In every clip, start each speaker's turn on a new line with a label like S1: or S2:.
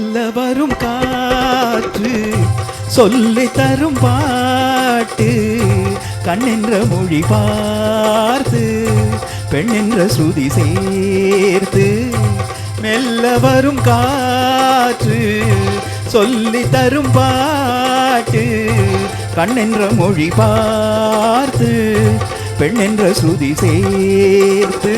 S1: மெல்ல வரும் காற்று சொல்லி தரும் பாட்டு கண்ணென்ற மொழி பார்த்து பெண்ணென்ற ஸ்ருதி சேர்த்து மெல்ல வரும் காற்று சொல்லி தரும் பாட்டு கண்ணென்ற மொழி பார்த்து பெண்ணென்ற ஸ்ருதி சேர்த்து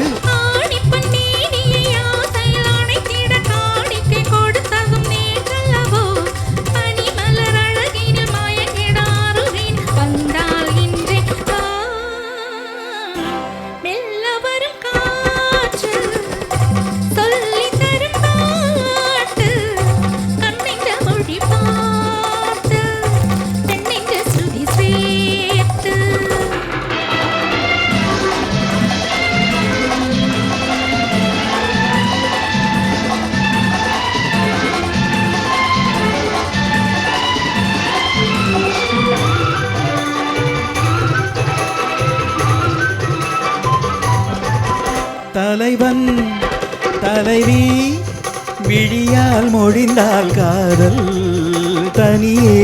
S1: தலைவன் தலைவி விழியால் மொழிந்தால் காதல் தனியே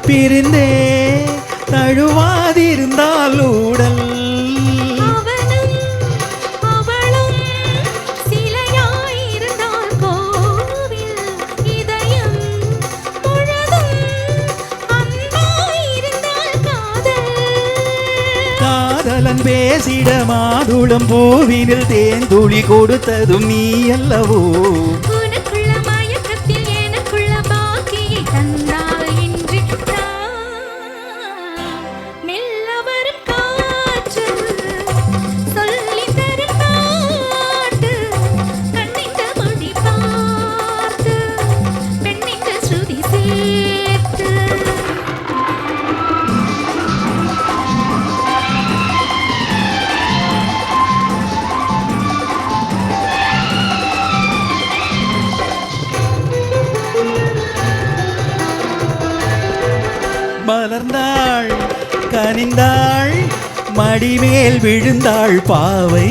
S1: பிரிந்தே தழுவாதிருந்தால் ஊடல் காதலன் பேசிட மாதுளம் பூவினில் தேன்துளி கொடுத்ததும் நீ அல்லவோ
S2: உனக்குள்ள மயக்கத்தில் எனக்குள்ள பாக்கியை தந்தால் இன்றி மெல்ல வரும் காற்று சொல்லி தரும் பாட்டு கண்ணிந்த மொழி பார்த்து பெண்ணிந்த ஸ்ருதி சேர்த்து
S1: மலர்ந்தாள் கனிந்தாள் மடிமேல் விழுந்தாள் பாவை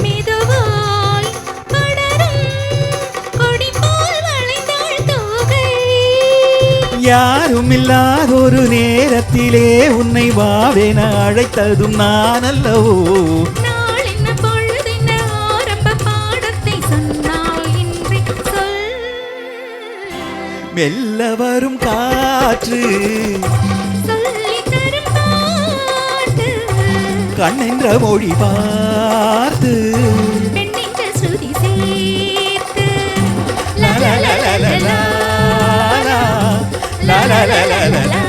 S2: மெதுவாய் படரும் கொடி போல் வளைந்தாள் தோகை
S1: யாரும் இல்லாதொரு நேரத்திலே உன்னை வாவென அழைத்ததும் நான் அல்லவோ
S2: நாள் என்ன பொழுதென்ன ஆரம்ப பாடத்தை சொன்னால் இன்றி சொல்
S1: மெல்ல வரும் காற்று
S2: சொல்லி தரும் பாட்டு
S1: கண்ணென்ற மொழி பார்த்து
S2: பெண்ணின்ற ஸ்ருதி சேர்த்து
S1: லா லா லா லா லா லா லா லா லா லா லா